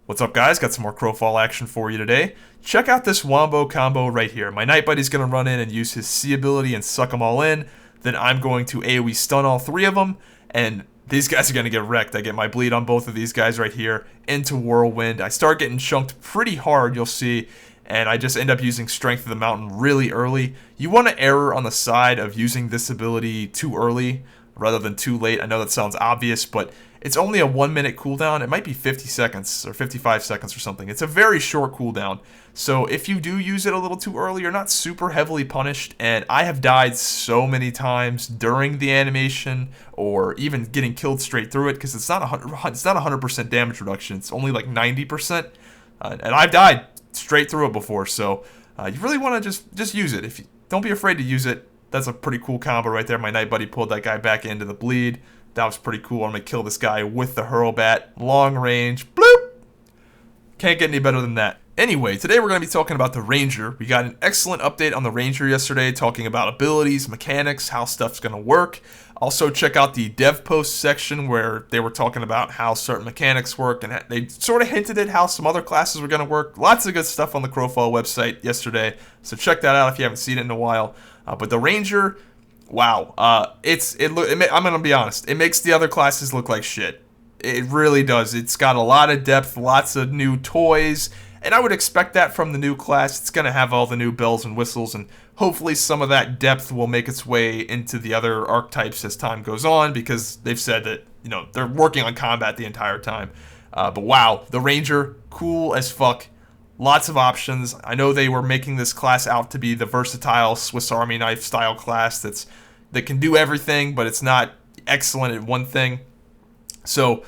What's up, guys? Got some more Crowfall action for you today. Check out this Wombo combo right here. My Night Buddy's going to run in and use his C ability and suck them all in. Then I'm going to AoE stun all three of them, and these guys are going to get wrecked. I get my bleed on both of these guys right here into Whirlwind. I start getting chunked pretty hard, you'll see, and I just end up using Strength of the Mountain really early. You want to err on the side of using this ability too early rather than too late. I know that sounds obvious, but it's only a 1 minute cooldown. It might be 50 seconds or 55 seconds or something. It's a very short cooldown. So if you do use it a little too early, you're not super heavily punished. And I have died so many times during the animation or even getting killed straight through it because it's not 100% damage reduction. It's only like 90%. And I've died straight through it before. So you really want to just use it. Don't be afraid to use it. That's a pretty cool combo right there. My Night Buddy pulled that guy back into the bleed. That was pretty cool. I'm going to kill this guy with the Hurlbat. Long range. Bloop! Can't get any better than that. Anyway, today we're going to be talking about the Ranger. We got an excellent update on the Ranger yesterday, talking about abilities, mechanics, how stuff's going to work. Also, check out the dev post section where they were talking about how certain mechanics work, and they sort of hinted at how some other classes were going to work. Lots of good stuff on the Crowfall website yesterday, so check that out if you haven't seen it in a while. But the Ranger, wow, I'm gonna be honest. It makes the other classes look like shit. It really does. It's got a lot of depth, lots of new toys, and I would expect that from the new class. It's gonna have all the new bells and whistles, and hopefully some of that depth will make its way into the other archetypes as time goes on, because they've said that they're working on combat the entire time. But wow, the Ranger, cool as fuck. Lots of options. I know they were making this class out to be the versatile Swiss Army knife style class that can do everything, but it's not excellent at one thing. So,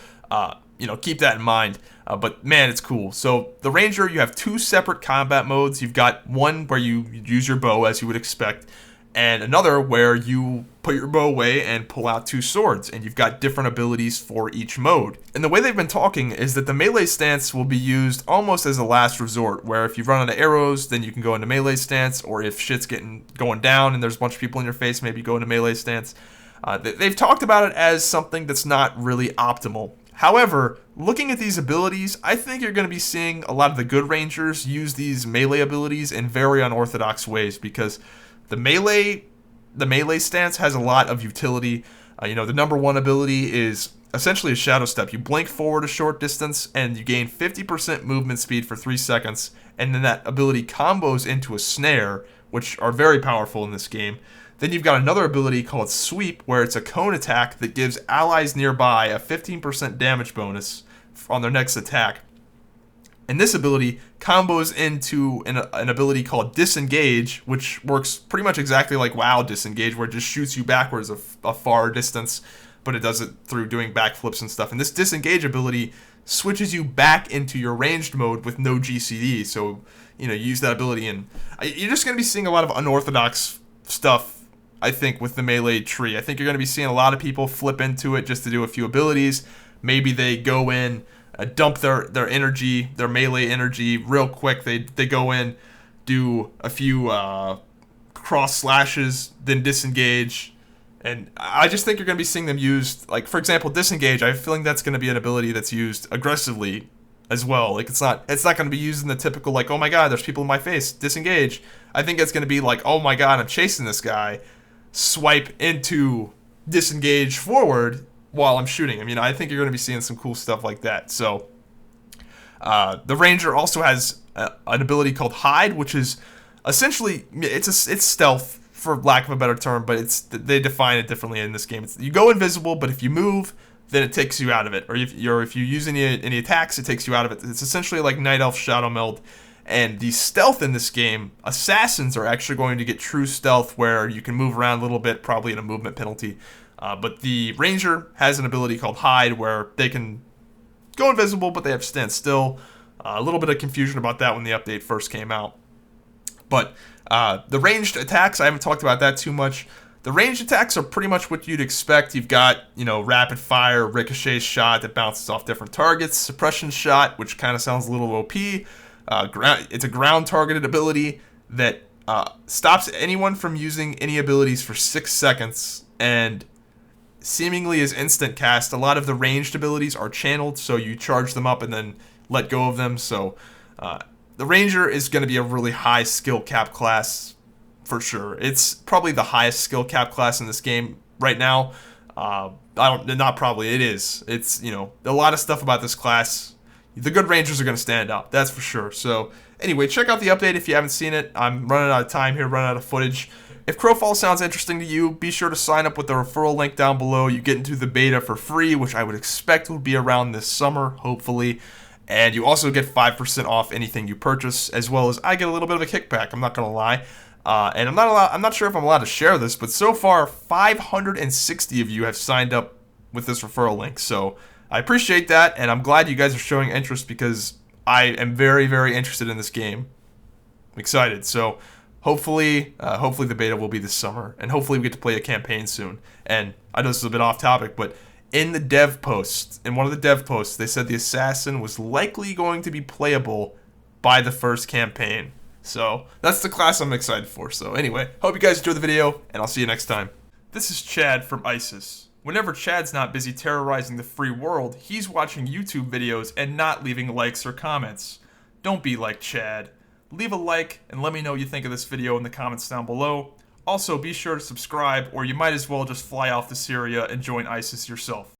keep that in mind. But man, it's cool. So the Ranger, you have two separate combat modes. You've got one where you use your bow as you would expect, and another where you put your bow away and pull out two swords, and you've got different abilities for each mode. And the way they've been talking is that the melee stance will be used almost as a last resort, where if you run out of arrows, then you can go into melee stance, or if shit's going down and there's a bunch of people in your face, maybe go into melee stance. They've talked about it as something that's not really optimal. However, looking at these abilities, I think you're going to be seeing a lot of the good Rangers use these melee abilities in very unorthodox ways, because the melee stance has a lot of utility. The number one ability is essentially a shadow step. You blink forward a short distance and you gain 50% movement speed for 3 seconds, and then that ability combos into a snare, which are very powerful in this game. Then you've got another ability called Sweep, where it's a cone attack that gives allies nearby a 15% damage bonus on their next attack. And this ability combos into an ability called Disengage, which works pretty much exactly like WoW Disengage, where it just shoots you backwards a far distance, but it does it through doing backflips and stuff. And this Disengage ability switches you back into your ranged mode with no GCD. So, you use that ability, and you're just going to be seeing a lot of unorthodox stuff, I think, with the melee tree. I think you're going to be seeing a lot of people flip into it just to do a few abilities. Maybe they go in, dump their energy, their melee energy real quick. They go in, do a few cross slashes, then disengage. And I just think you're going to be seeing them used, like, for example, disengage. I have a feeling that's going to be an ability that's used aggressively as well. Like, it's not going to be used in the typical, like, oh my god, there's people in my face, disengage. I think it's going to be like, oh my god, I'm chasing this guy, swipe into disengage forward while I'm shooting him. I think you're going to be seeing some cool stuff like that. So the Ranger also has an ability called Hide, which is essentially it's stealth, for lack of a better term, but they define it differently in this game. You go invisible, but if you move, then it takes you out of it. Or if you use any attacks, it takes you out of it. It's essentially like Night Elf Shadow Meld. And the stealth in this game, assassins are actually going to get true stealth, where you can move around a little bit, probably at a movement penalty. But the Ranger has an ability called Hide, where they can go invisible, but they have to stand still. A little bit of confusion about that when the update first came out. But the ranged attacks, I haven't talked about that too much. The ranged attacks are pretty much what you'd expect. You've got, rapid fire, ricochet shot that bounces off different targets, suppression shot, which kind of sounds a little OP. It's a ground targeted ability that stops anyone from using any abilities for 6 seconds, and seemingly is instant cast. A lot of the ranged abilities are channeled, so you charge them up and then let go of them. So the Ranger is going to be a really high skill cap class for sure. It's probably the highest skill cap class in this game right now. Not probably, it is. It's, you know, a lot of stuff about this class. The good Rangers are going to stand out, that's for sure. So anyway, check out the update if you haven't seen it. I'm running out of time here, running out of footage. If Crowfall sounds interesting to you, be sure to sign up with the referral link down below. You get into the beta for free, which I would expect will be around this summer, hopefully. And you also get 5% off anything you purchase, as well as I get a little bit of a kickback, I'm not going to lie. And I'm not sure if I'm allowed to share this, but so far 560 of you have signed up with this referral link. So I appreciate that, and I'm glad you guys are showing interest because I am very, very interested in this game. I'm excited. So hopefully the beta will be this summer, and hopefully we get to play a campaign soon. And I know this is a bit off topic, but in one of the dev posts, they said the assassin was likely going to be playable by the first campaign. So that's the class I'm excited for. So anyway, hope you guys enjoyed the video, and I'll see you next time. This is Chad from ISIS. Whenever Chad's not busy terrorizing the free world, he's watching YouTube videos and not leaving likes or comments. Don't be like Chad. Leave a like and let me know what you think of this video in the comments down below. Also, be sure to subscribe, or you might as well just fly off to Syria and join ISIS yourself.